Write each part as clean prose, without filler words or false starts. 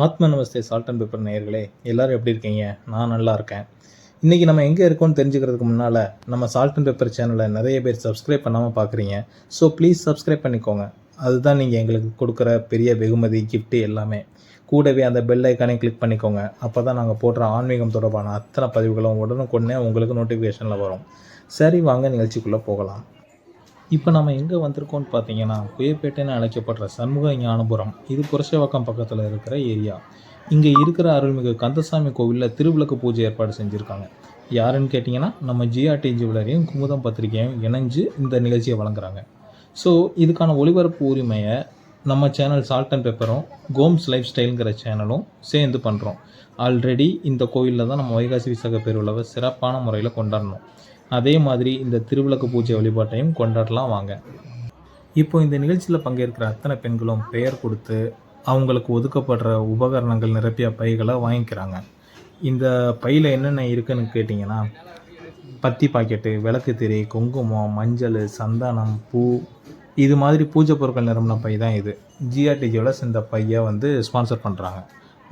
ஆத்ம நமஸ்தே salt and pepper நேயர்களே, எல்லாரும் எப்படி இருக்கீங்க? நான் நல்லா இருக்கேன். இன்றைக்கி நம்ம எங்கே இருக்கோம்னு தெரிஞ்சுக்கிறதுக்கு முன்னால் நம்ம சால்ட் அண்ட் பெப்பர் சேனலை நிறைய பேர் சப்ஸ்கிரைப் பண்ணாமல் பார்க்குறீங்க. ஸோ ப்ளீஸ் சப்ஸ்கிரைப் பண்ணிக்கோங்க. அதுதான் நீங்கள் எங்களுக்கு கொடுக்குற பெரிய வெகுமதி, கிஃப்ட்டு எல்லாமே. கூடவே அந்த பெல் ஐக்கானே கிளிக் பண்ணிக்கோங்க. அப்போ தான் நாங்கள் போடுற ஆன்மீகம் தொடர்பான அத்தனை பதிவுகளும் உடனுக்குடனே உங்களுக்கு நோட்டிஃபிகேஷனில் வரும். சரி, வாங்க நிகழ்ச்சிக்குள்ளே போகலாம். இப்போ நம்ம எங்கே வந்திருக்கோம்னு பார்த்தீங்கன்னா, குயப்பேட்டைன்னு அழைக்கப்படுற சண்முக ஞானபுரம். இது புரசைவாக்கம் பக்கத்தில் இருக்கிற ஏரியா. இங்கே இருக்கிற அருள்மிகு கந்தசாமி கோவிலில் திருவிளக்கு பூஜை ஏற்பாடு செஞ்சுருக்காங்க. யாருன்னு கேட்டிங்கன்னா, நம்ம ஜிஆர்டி ஜுவல்லரியும் குமுதம் பத்திரிகையும் இணைஞ்சு இந்த நிகழ்ச்சியை வழங்குறாங்க. ஸோ இதுக்கான ஒளிபரப்பு உரிமையை நம்ம சேனல் சால்ட் அண்ட் பெப்பரும் கோம்ஸ் லைஃப் ஸ்டைலுங்கிற சேனலும் சேர்ந்து பண்ணுறோம். ஆல்ரெடி இந்த கோவிலில் தான் நம்ம வைகாசி விசாக பெருவிழாவை சிறப்பான முறையில் கொண்டாடணும். அதே மாதிரி இந்த திருவிளக்கு பூஜை வழிபாட்டையும் கொண்டாடலாம் வாங்க. இப்போ இந்த நிகழ்ச்சியில் பங்கேற்கிற அத்தனை பெண்களும் பெயர் கொடுத்து அவங்களுக்கு ஒதுக்கப்படுற உபகரணங்கள் நிரப்பிய பைகளை வாங்கிக்கிறாங்க. இந்த பையில் என்னென்ன இருக்குதுன்னு கேட்டிங்கன்னா, பத்தி பாக்கெட்டு, விளக்கு திரி, குங்குமம், மஞ்சள், சந்தனம், பூ, இது மாதிரி பூஜை பொருட்கள் நிரம்பின பை தான் இது. ஜிஆர்டி ஜுவல்லர்ஸ் இந்த பையை ஸ்பான்சர் பண்ணுறாங்க.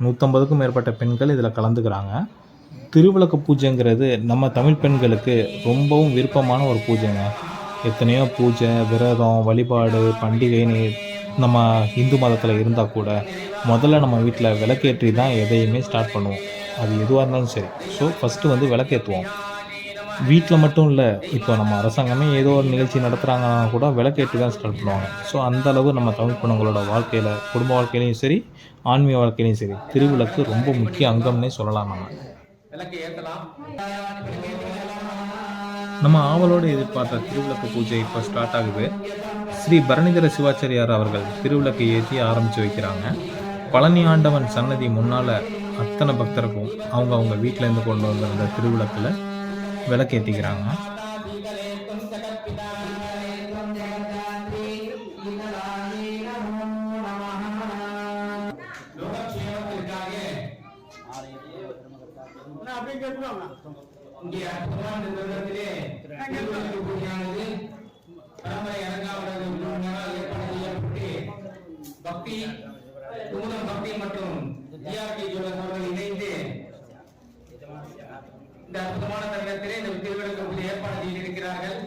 150க்கும் மேற்பட்ட பெண்கள் இதில் கலந்துக்கிறாங்க. திருவிளக்கு பூஜைங்கிறது நம்ம தமிழ் பெண்களுக்கு ரொம்பவும் விருப்பமான ஒரு பூஜைங்க. எத்தனையோ பூஜை, விரதம், வழிபாடு, பண்டிகைன்னு நம்ம இந்து மதத்தில் இருந்தால் கூட முதல்ல நம்ம வீட்டில் விளக்கேற்றி தான் எதையுமே ஸ்டார்ட் பண்ணுவோம். அது எதுவாக இருந்தாலும் சரி. ஸோ ஃபஸ்ட்டு விளக்கேற்றுவோம். வீட்டில் மட்டும் இல்லை, இப்போ நம்ம அரசாங்கமே ஏதோ ஒரு நிகழ்ச்சி நடத்துகிறாங்கன்னா கூட விளக்கேற்றி தான் ஸ்டார்ட் பண்ணுவாங்க. ஸோ அந்தளவு நம்ம தமிழ் பெண்களோட வாழ்க்கையில், குடும்ப வாழ்க்கையிலையும் சரி, ஆன்மீக வாழ்க்கையிலையும் சரி, திருவிளக்கு ரொம்ப முக்கிய அங்கம்னே சொல்லலாம். நம்ம ஆவலோடு எதிர்பார்த்த திருவிளக்கு பூஜை இப்போ ஸ்டார்ட் ஆகுது. ஸ்ரீ பரணிதர சிவாச்சாரியார் அவர்கள் திருவிளக்கு ஏற்றி ஆரம்பித்து வைக்கிறாங்க. பழனி ஆண்டவன் சன்னதி முன்னால் அத்தனை பக்தருக்கும் அவங்க வீட்டிலேருந்து கொண்டு வந்திருந்த திருவிளக்கில் விளக்கேற்றிக்கிறாங்க. இங்கே அற்புதமான நிறுவனத்திலே திருவிளக்கு பூஜையானது பரம்பரை அரங்காவலர் ஏற்பாடு செய்யப்பட்டு பக்தி, குமுதம் பக்தி மற்றும் ஜிஆர்டி ஜுவல்லர்ஸ் அவர்கள் இணைந்து இந்த அற்புதமான தருணத்திலே இந்த திருவிளக்கு பூஜை ஏற்பாடு செய்திருக்கிறார்கள்.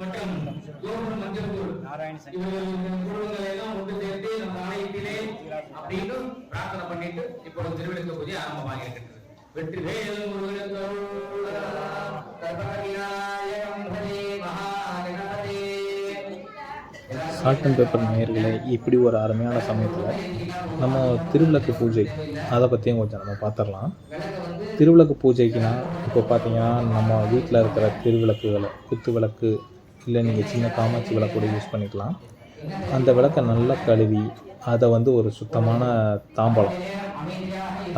மற்றும் கோபுரம் மஞ்சள்பூர் குடும்பங்களை எல்லாம் ஒன்று சேர்த்து நம்ம ஆலயத்திலே அப்படின்னு பிரார்த்தனை பண்ணிட்டு இப்பொழுது திருவிளக்கு பூஜை ஆரம்பமாக இருக்கிறது. வெற்றி வேல் முருகனுக்கு சால்ட் அண்ட் பெப்பர் நேயர்களே, இப்படி ஒரு அருமையான சமயத்தில் நம்ம திருவிளக்கு பூஜை அதை பற்றியும் கொஞ்சம் நம்ம பார்த்துடலாம். திருவிளக்கு பூஜைக்குன்னா இப்போ பார்த்தீங்கன்னா, நம்ம வீட்டில் இருக்கிற திருவிளக்குகளை, குத்து விளக்கு இல்லை நீங்கள் சின்ன காமாட்சி விளக்கு கூட யூஸ் பண்ணிக்கலாம். அந்த விளக்கை நல்லா கழுவி அதை ஒரு சுத்தமான தாம்பலம்,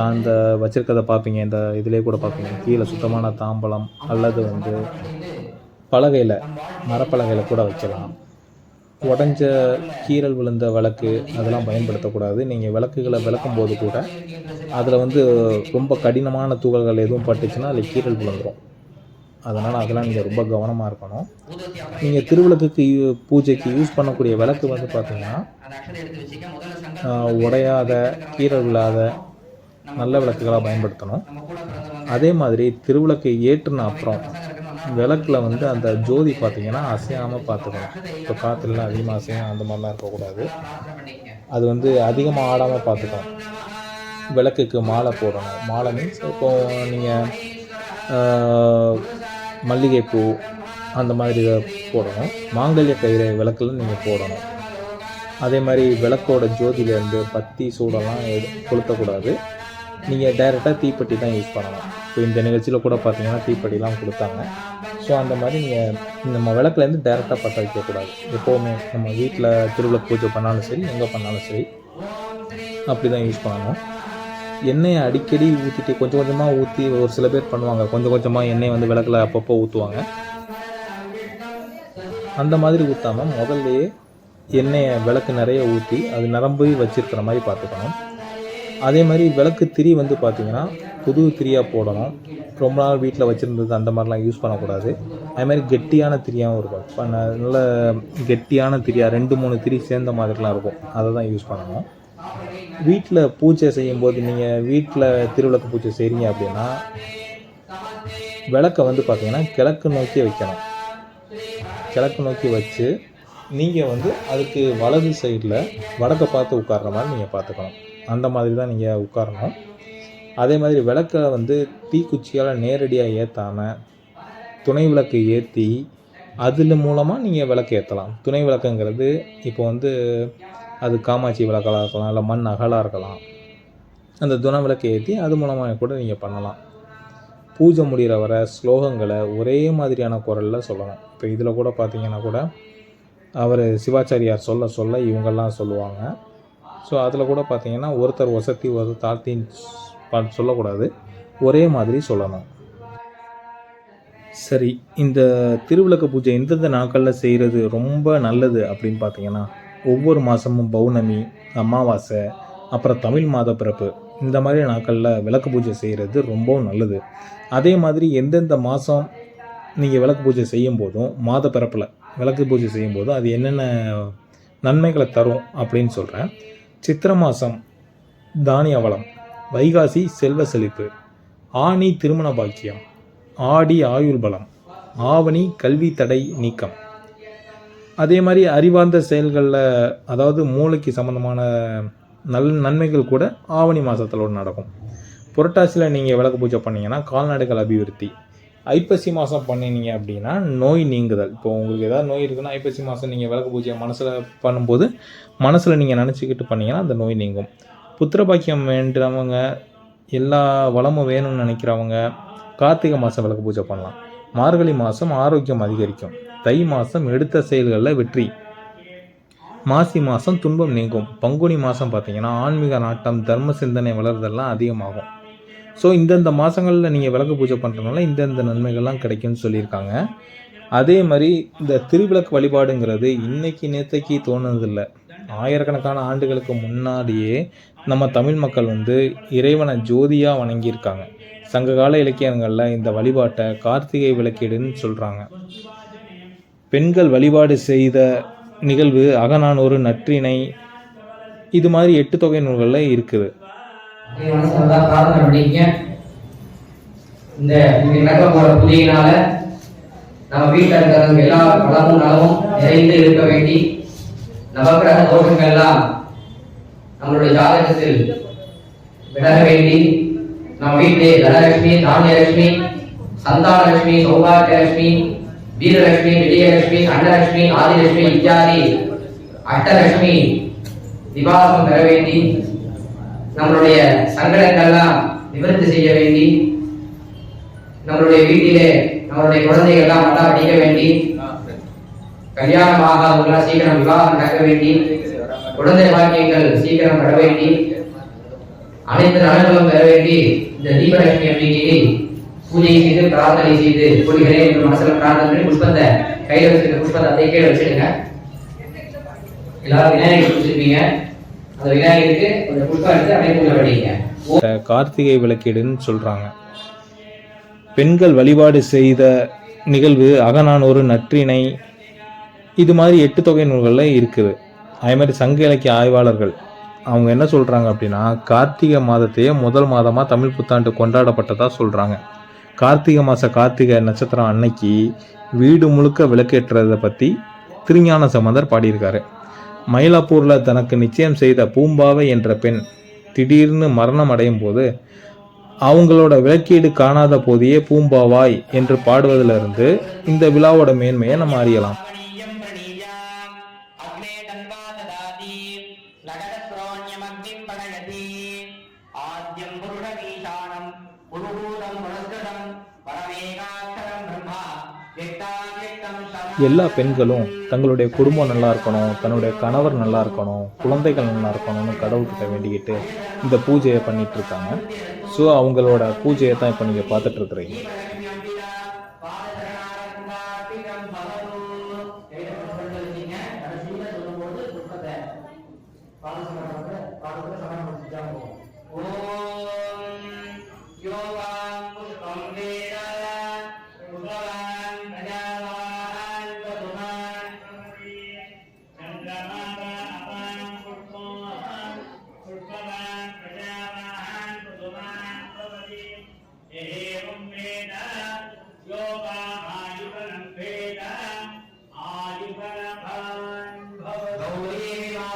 அந்த வச்சுருக்கிறத பார்ப்பீங்க, இந்த இதிலே கூட பார்ப்பீங்க, கீழே சுத்தமான தாம்பலம் அல்லது பலகையில், மரப்பலகையில் கூட வைக்கலாம். உடஞ்ச கீறல் விழுந்த விளக்கு அதெல்லாம் பயன்படுத்தக்கூடாது. நீங்கள் விளக்குகளை விளக்கும் போது கூட அதில் ரொம்ப கடினமான துகள்கள் எதுவும் பட்டுச்சுன்னா அதில் கீறல் விழுந்துடும். அதனால் அதெல்லாம் நீங்கள் ரொம்ப கவனமாக இருக்கணும். நீங்கள் திருவிளக்குக்கு பூஜைக்கு யூஸ் பண்ணக்கூடிய விளக்கு பார்த்தீங்கன்னா, உடையாத, கீறல் விழாத நல்ல விளக்குகளாக பயன்படுத்தணும். அதே மாதிரி திருவிளக்கு ஏற்றின அப்புறம் விளக்கில் அந்த ஜோதி பார்த்தீங்கன்னா அசையாமல் பார்த்துக்கணும். இப்போ காற்றுலாம் அதிகமாக அசையும் அந்த மாதிரிலாம் இருக்கக்கூடாது. அது அதிகமாக ஆடாமல் பார்த்துக்கணும். விளக்குக்கு மாலை போடணும். மாலை மீன்ஸ் இப்போது நீங்கள் மல்லிகைப்பூ அந்த மாதிரி போடணும். மாங்கல்ய கயிறு விளக்கில் நீங்கள் போடணும். அதே மாதிரி விளக்கோட ஜோதியிலேருந்து பத்தி சூடெல்லாம் கொளுத்தக்கூடாது. நீங்கள் டைரெக்டாக தீப்பெட்டி தான் யூஸ் பண்ணணும். இப்போ இந்த நிகழ்ச்சியில் கூட பார்த்தீங்கன்னா தீப்பெட்டிலாம் கொடுத்தாங்க. ஸோ அந்த மாதிரி நீங்கள் நம்ம விளக்குலேருந்து டைரெக்டாக பற்ற வைக்கக்கூடாது. எப்போவுமே நம்ம வீட்டில் திருவிளக்கு பூஜை பண்ணாலும் சரி, எங்கே பண்ணாலும் சரி, அப்படி தான் யூஸ் பண்ணணும். எண்ணெயை அடிக்கடி ஊற்றிட்டு கொஞ்சம் கொஞ்சமாக ஊற்றி ஒரு சில பேர் பண்ணுவாங்க. கொஞ்சம் கொஞ்சமாக எண்ணெய் விளக்கில் அப்பப்போ ஊற்றுவாங்க. அந்த மாதிரி ஊற்றாமல் முதல்லையே எண்ணெயை விளக்கு நிறைய ஊற்றி அது நிரம்பி வச்சுருக்கிற மாதிரி பார்த்துக்கணும். அதே மாதிரி விளக்கு திரி பார்த்திங்கன்னா புது திரியாக போடணும். ரொம்ப நாள் வீட்டில் வச்சுருந்தது அந்த மாதிரிலாம் யூஸ் பண்ணக்கூடாது. அதுமாதிரி கெட்டியான திரியாகவும் இருக்கும். இப்போ நல்ல கெட்டியான திரியாக 2-3 திரி சேர்ந்த மாதிரிலாம் இருக்கும், அதை தான் யூஸ் பண்ணணும். வீட்டில் பூஜை செய்யும்போது நீங்கள் வீட்டில் திருவிளக்கு பூஜை செய்கிறீங்க அப்படின்னா விளக்கை வந்து பார்த்திங்கன்னா கிழக்கு நோக்கி வைக்கணும். கிழக்கு நோக்கி வச்சு நீங்கள் வந்து அதுக்கு வலது சைடில் வடக்கை பார்த்து உட்கார்ற மாதிரி நீங்கள் பார்த்துக்கணும். அந்த மாதிரி தான் நீங்கள் உட்காரணும். அதே மாதிரி விளக்கை வந்து தீக்குச்சியால் நேரடியாக ஏற்றாமல் துணை விளக்கு ஏற்றி அதில் மூலமாக நீங்கள் விளக்கு ஏற்றலாம். துணை விளக்குங்கிறது இப்போ வந்து அது காமாட்சி விளக்காக இருக்கலாம், இல்லை மண் அகலாக இருக்கலாம். அந்த துணை விளக்கை ஏற்றி அது மூலமாக கூட நீங்கள் பண்ணலாம். பூஜை முடிகிற வர ஸ்லோகங்களை ஒரே மாதிரியான குரலில் சொல்லணும். இப்போ இதில் கூட பார்த்தீங்கன்னா கூட அவர் சிவாச்சாரியார் சொல்ல சொல்ல இவங்கெல்லாம் சொல்லுவாங்க. ஸோ அதில் கூட பார்த்தீங்கன்னா ஒருத்தர் ஒசத்தி ஒருத்தர் தாழ்த்தின்னு சொல்லக்கூடாது, ஒரே மாதிரி சொல்லணும். சரி, இந்த திருவிளக்கு பூஜை எந்தெந்த நாட்களில் செய்கிறது ரொம்ப நல்லது அப்படின்னு பார்த்தீங்கன்னா, ஒவ்வொரு மாதமும் பௌர்ணமி, அமாவாசை, அப்புறம் தமிழ் மாத பிறப்பு, இந்த மாதிரி நாட்களில் விளக்கு பூஜை செய்கிறது ரொம்பவும் நல்லது. அதே மாதிரி எந்தெந்த மாதம் நீங்கள் விளக்கு பூஜை செய்யும் போதும், மாத பிறப்பில் விளக்கு பூஜை செய்யும்போதும் அது என்னென்ன நன்மைகளை தரும் அப்படின்னு சொல்கிறேன். சித்திரை மாதம் தானிய வளம், வைகாசி செல்வ செழிப்பு, ஆனி திருமண பாக்கியம், ஆடி ஆயுள் பலம், ஆவணி கல்வி தடை நீக்கம். அதே மாதிரி அறிவார்ந்த செயல்களில், அதாவது மூளைக்கு சம்மந்தமான நன்மைகள் கூட ஆவணி மாதத்தில் நடக்கும். புரட்டாசியில் நீங்கள் விளக்கு பூஜை பண்ணிங்கன்னா கால்நடைகள் அபிவிருத்தி. ஐப்பசி மாதம் பண்ணினீங்க அப்படின்னா நோய் நீங்குதல். இப்போ உங்களுக்கு ஏதாவது நோய் இருக்குன்னா ஐப்பசி மாதம் நீங்கள் விளக்கு பூஜையை மனசில் பண்ணும்போது மனசில் நீங்கள் நினச்சிக்கிட்டு பண்ணிங்கன்னா அந்த நோய் நீங்கும். புத்திர பாக்கியம் வேண்டுறவங்க, எல்லா வளமும் வேணும்னு நினைக்கிறவங்க கார்த்திகை மாதம் விளக்கு பூஜை பண்ணலாம். மார்கழி மாதம் ஆரோக்கியம் அதிகரிக்கும். தை மாதம் எடுத்த செயல்களில் வெற்றி. மாசி மாதம் துன்பம் நீங்கும். பங்குனி மாதம் பார்த்திங்கன்னா ஆன்மீக நாட்டம், தர்ம சிந்தனை வளர்தெல்லாம் அதிகமாகும். ஸோ இந்தந்த மாதங்களில் நீங்கள் விளக்கு பூஜை பண்ணுறதுனால இந்தந்த நன்மைகள்லாம் கிடைக்கும்னு சொல்லியிருக்காங்க. அதே மாதிரி இந்த திருவிளக்கு வழிபாடுங்கிறது இன்றைக்கி நேற்றைக்கு தோணுதில்லை. ஆயிரக்கணக்கான ஆண்டுகளுக்கு முன்னாடியே நம்ம தமிழ் மக்கள் வந்து இறைவனை ஜோதியாக வணங்கியிருக்காங்க. சங்ககால இலக்கியங்களில் இந்த வழிபாட்டை கார்த்திகை விளக்கீடுன்னு சொல்கிறாங்க. பெண்கள் வழிபாடு செய்த நிகழ்வு, அகநானூறு, நற்றிணை, இது மாதிரி 8 தொகை நூல்களில் இருக்குது. பிரார்த்தனை பண்ணிக்க. இந்த நடக்க போற பூஜையினால நம்ம வீட்டில் இருக்கிறவங்க எல்லா வளமும் நலமும் நிறைந்து இருக்க வேண்டி, நவக்கிரக தோஷங்கள் எல்லாம் நம்மளுடைய ஜாதகத்தில் விலக வேண்டி, நம்ம வீட்டிலே தனலட்சுமி, தானியலட்சுமி, சந்தானலட்சுமி, சௌபாகியலட்சுமி, வீரலட்சுமி, விஜயலட்சுமி, அன்னலட்சுமி, ஆதிலட்சுமி இத்தியாதி அஷ்டலட்சுமி நிவாசம் பெற வேண்டி, நம்மளுடைய சங்கடங்கள்லாம் நிவர்த்தி செய்ய வேண்டி, நம்மளுடைய வீட்டிலே நம்மளுடைய குழந்தைகள்லாம் நல்லா படிக்க வேண்டி, கல்யாணம் ஆகாதவங்களாம் சீக்கிரம் விவாகம் நடக்க வேண்டி, குழந்தை பாக்கியங்கள் சீக்கிரம் பெற வேண்டி, அனைத்து நலன்களும் பெற வேண்டி இந்த தீபலட்சுமி அம்பிகையை பூஜை செய்து பிரார்த்தனை செய்து கொள்கிறேன் என்று மனசுல பிரார்த்தனை பண்ணி புஷ்பத்தை கையில வச்சிருக்க புஷ்பத்தை அதே கீழே வச்சிடுங்க. எல்லாரும் விநாயகர் வச்சிருப்பீங்க, அந்த விநாயகருக்கு அந்த புஷ்பம் எடுத்து அப்படியே பூஜை பண்ணிங்க. கார்த்திகை விளக்கீடுன்னு சொல்கிறாங்க. பெண்கள் வழிபாடு செய்த நிகழ்வு, அகநானூறு, நற்றிணை, இது மாதிரி 8 தொகை நூல்களில் இருக்குது. அதே மாதிரி சங்க இலக்கிய ஆய்வாளர்கள் அவங்க என்ன சொல்கிறாங்க அப்படின்னா, கார்த்திகை மாதத்தையே முதல் மாதமாக தமிழ் புத்தாண்டு கொண்டாடப்பட்டதாக சொல்கிறாங்க. கார்த்திகை நட்சத்திரம் அன்னைக்கு வீடு முழுக்க விளக்கேற்றுறதை பற்றி திருஞான சம்பந்தர் பாடியிருக்காரு. மயிலாப்பூரில் தனக்கு நிச்சயம் செய்த பூம்பாவை என்ற பெண் திடீர்னு மரணம் அடையும் போது அவங்களோட விளக்கீடு காணாத போதையே பூம்பாவாய் என்று பாடுவதிலிருந்து இந்த விழாவோட மேன்மையை நம்ம அறியலாம். எல்லா பெண்களும் தங்களுடைய குடும்பம் நல்லா இருக்கணும், தன்னுடைய கணவர் நல்லா இருக்கணும், குழந்தைகள் நல்லா இருக்கணும்னு கடவுள்கிட்ட வேண்டிக்கிட்டு இந்த பூஜையை பண்ணிட்டு இருக்காங்க. ஸோ அவங்களோட பூஜையை தான் இப்போ நீங்கள் பார்த்துட்டு இருக்கிறீங்க. ஓம்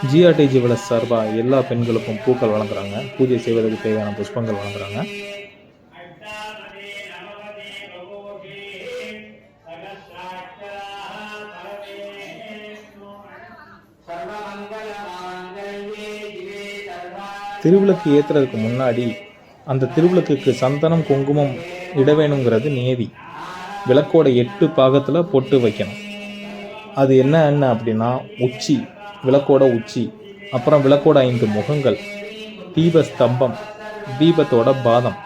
ஜிஆர்டிஜி விளஸ் சார்பாக எல்லா பெண்களுக்கும் பூக்கள் வழங்குறாங்க. பூஜை செய்வதற்கு தேவையான புஷ்பங்கள் வழங்குறாங்க. திருவிளக்கு ஏற்றுறதுக்கு முன்னாடி அந்த திருவிளக்குக்கு சந்தனம் குங்குமம் இட வேணுங்கிறது நியதி. விளக்கோட 8 பாகத்தில் பொட்டு வைக்கணும். அது என்ன அப்படின்னா உச்சி, விளக்கோட உச்சி, அப்புறம் விளக்கோட 5 முகங்கள், தீப ஸ்தம்பம், தீபத்தோட பாதம்,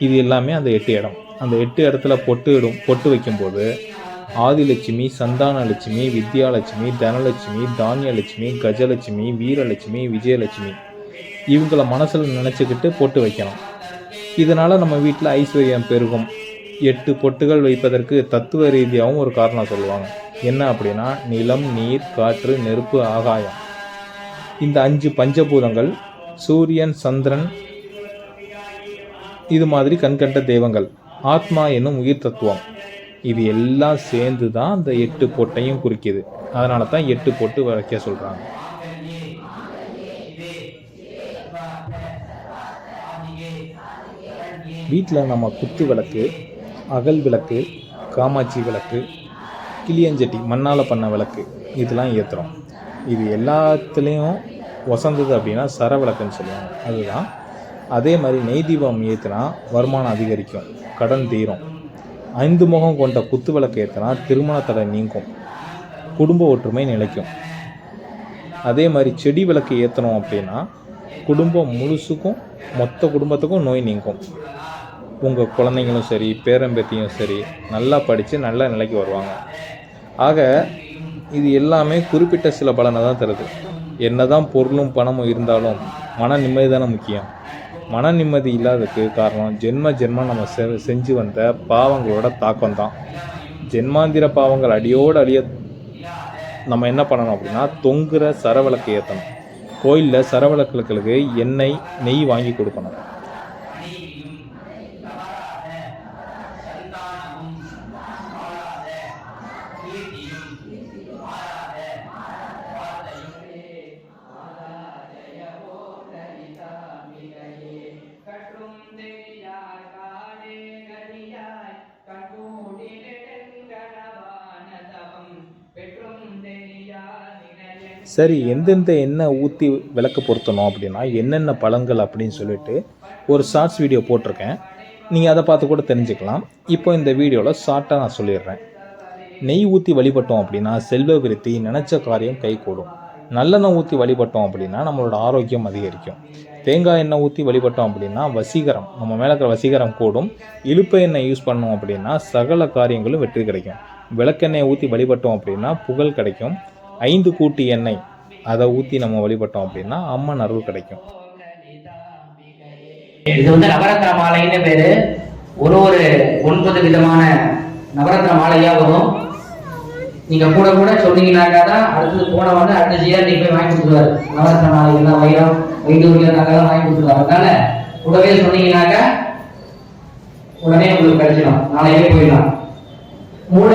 இது எல்லாமே அந்த 8 இடம். அந்த 8 இடத்துல பொட்டு வைக்கும்போது ஆதிலட்சுமி, சந்தானலட்சுமி, வித்யாலட்சுமி, தனலட்சுமி, தானியலட்சுமி, கஜலட்சுமி, வீரலட்சுமி, விஜயலட்சுமி இவங்கள மனசில் நினச்சிக்கிட்டு பொட்டு வைக்கணும். இதனால் நம்ம வீட்டில் ஐஸ்வர்யம் பெருகும். 8 பொட்டுகள் வைப்பதற்கு தத்துவ ரீதியாகவும் ஒரு காரணம் சொல்லுவாங்க. என்ன அப்படின்னா நிலம், நீர், காற்று, நெருப்பு, ஆகாயம், இந்த 5 பஞ்சபூதங்கள், சூரியன், சந்திரன், இது மாதிரி கண்கண்ட தெய்வங்கள், ஆத்மா என்னும் உயிர் தத்துவம், இது எல்லாம் சேர்ந்து தான் அந்த 8 பொட்டையும் குறிக்குது. அதனால தான் 8 பொட்டு வைக்க சொல்கிறாங்க. வீட்டில் நம்ம குத்து விளக்கு, அகல் விளக்கு, காமாட்சி விளக்கு, கிளியஞ்சட்டி, மண்ணால் பண்ண விளக்கு, இதெல்லாம் ஏற்றுறோம். இது எல்லாத்துலேயும் வசந்தது அப்படின்னா சர விளக்குன்னு சொல்லுவாங்க. அதுதான். அதே மாதிரி நெய் தீபம் ஏற்றினா வருமானம் அதிகரிக்கும், கடன் தீரும். 5 முகம் கொண்ட குத்து விளக்கு ஏற்றினா திருமண தடை நீங்கும், குடும்ப ஒற்றுமை நிலைக்கும். அதே மாதிரி செடி விளக்கு ஏற்றணும் அப்படின்னா குடும்பம் முழுசுக்கும், மொத்த குடும்பத்துக்கும் நோய் நீங்கும். உங்கள் குழந்தைங்களும் சரி, பேரம்பேத்தியும் சரி நல்லா படித்து நல்ல நிலைக்கு வருவாங்க. ஆக இது எல்லாமே குறிப்பிட்ட சில பலனை தான் தருது. என்ன தான் பொருளும் பணமும் இருந்தாலும் மன நிம்மதி தானே முக்கியம். மன நிம்மதி இல்லாததுக்கு காரணம் ஜென்மம் நம்ம செஞ்சு வந்த பாவங்களோட தாக்கம்தான். ஜென்மாந்திர பாவங்கள் அடியோடு அழிய நம்ம என்ன பண்ணணும் அப்படின்னா தொங்குற சரவிளக்கு ஏற்றணும். கோயிலில் சரவிளக்குகளுக்கு எண்ணெய், நெய் வாங்கி கொடுக்கணும். சரி, எந்தெந்த எண்ணெய் ஊற்றி விளக்கு பொருத்தணும் அப்படின்னா என்னென்ன பலன்கள் அப்படின்னு சொல்லிட்டு ஒரு ஷார்ட்ஸ் வீடியோ போட்டிருக்கேன். நீங்கள் அதை பார்த்து கூட தெரிஞ்சுக்கலாம். இப்போ இந்த வீடியோவில் ஷார்ட்டாக நான் சொல்லிடுறேன். நெய் ஊற்றி வழிபட்டோம் அப்படின்னா செல்வ விருத்தி, நினச்ச காரியம் கைகூடும். நல்லெண்ணெய் ஊற்றி வழிபட்டோம் அப்படின்னா நம்மளோட ஆரோக்கியம் அதிகரிக்கும். தேங்காய் எண்ணெய் ஊற்றி வழிபட்டோம் அப்படின்னா வசீகரம், நம்ம மேலே இருக்கிற வசீகரம் கூடும். இழுப்ப எண்ணெய் யூஸ் பண்ணோம் அப்படின்னா சகல காரியங்களும் வெற்றி கிடைக்கும். விளக்கெண்ணெயை ஊற்றி வழிபட்டோம் அப்படின்னா புகழ் கிடைக்கும். 5 கூட்டி எண்ணெய் அதை ஊற்றி நம்ம வழிபட்டோம் அப்படின்னா அம்மன் அருள் கிடைக்கும். இது நவரத்ன மாலைன்னு பேரு. ஒரு 9 விதமான நவரத்ன மாலையா வரும். நீங்க கூட சொன்னீங்கன்னாக்கா தான் அடுத்தது போன அடுத்த ஜிஆர்டி போய் வாங்கி கொடுத்துருவாரு. நவரத்ன மாலை எல்லாம் வைரம், வைடூரியம் நாங்கெல்லாம் வாங்கி கொடுத்துருவாரு. அதனால கூடவே சொன்னீங்கன்னாக்கா உடனே உங்களுக்கு கிடைச்சிடும், நாளையே போயிடலாம். மூட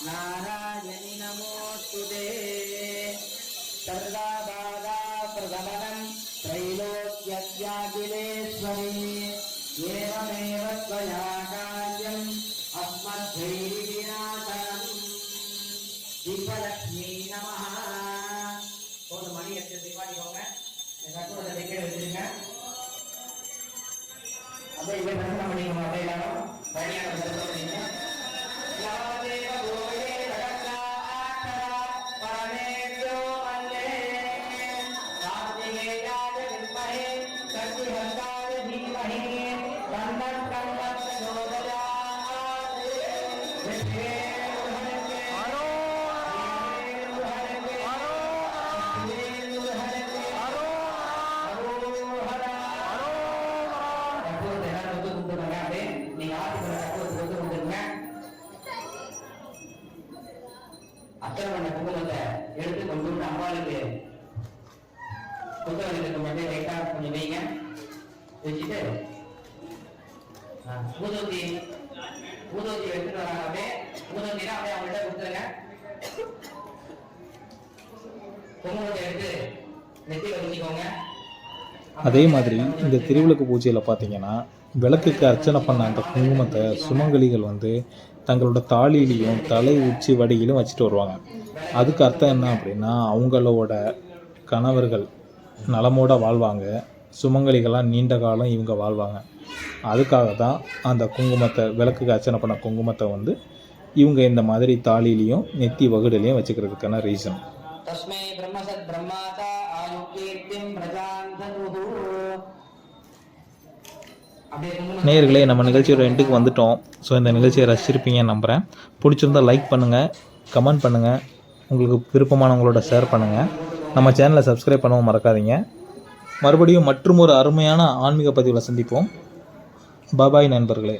नारायणि नमोस्तुते सर्वबाधा प्रदमनं त्रैलोक्यत्याखिलेश्वरी एवमेव त्वया कार्यम् अस्मद्भैर्विनाशनम् दीपलक्ष्मी नमः. ஒரு மணி எடுத்து பாடிக்கோங்க. கற்பூரத்தை வைக்க வச்சிருங்க. அப்படியே இதை தரிசனம் பண்ணிக்கோங்க. அப்படியே எல்லாரும் பழனியான தரிசனம் பண்ணிங்க. நீங்க அந்த குங்குமத்தை எடுத்து கொண்டு வந்து அம்பாளுக்கு குங்குமத்துக்கு மட்டும் லைட்டா கொஞ்சம் வைங்க. வச்சுட்டு ஊதுவத்தி எடுத்துட்டு வராங்க. அப்படியே ஊதுவத்தினா அப்படியே அவங்கள்ட்ட கொடுத்துருங்க. குங்குமத்தை எடுத்து நெத்தியில ஊற்றிக்கோங்க. அதே மாதிரி இந்த திருவிளக்கு பூஜையில் பார்த்தீங்கன்னா விளக்குக்கு அர்ச்சனை பண்ண அந்த குங்குமத்தை சுமங்கலிகள் வந்து தங்களோட தாலியிலையும் தலை உச்சி வடியிலும் வச்சுட்டு வருவாங்க. அதுக்கு அர்த்தம் என்ன அப்படின்னா அவங்களோட கணவர்கள் நலமோட வாழ்வாங்க, சுமங்கலிகளாக நீண்ட காலம் இவங்க வாழ்வாங்க. அதுக்காக தான் அந்த குங்குமத்தை, விளக்குக்கு அர்ச்சனை பண்ண குங்குமத்தை வந்து இவங்க இந்த மாதிரி தாலியிலையும் நெத்தி வகுடுலையும் வச்சுக்கிறதுக்கான ரீசன். தஸ்மை பிரம்மசத் பிரம்மாதா ஆயுக்கீர்த்திம் பிரஜாந்தனுஹு. நேயர்களே, நம்ம நிகழ்ச்சியோட எண்டுக்கு வந்துட்டோம். ஸோ இந்த நிகழ்ச்சியை ரசிச்சிருப்பீங்கன்னு நம்புகிறேன். பிடிச்சிருந்தால் லைக் பண்ணுங்கள், கமெண்ட் பண்ணுங்கள், உங்களுக்கு விருப்பமானவங்களோட ஷேர் பண்ணுங்கள். நம்ம சேனலை சப்ஸ்கிரைப் பண்ணவும் மறக்காதீங்க. மறுபடியும் மற்றும் ஒரு அருமையான ஆன்மீக பதிவில் சந்திப்போம். பாபாய் நண்பர்களே.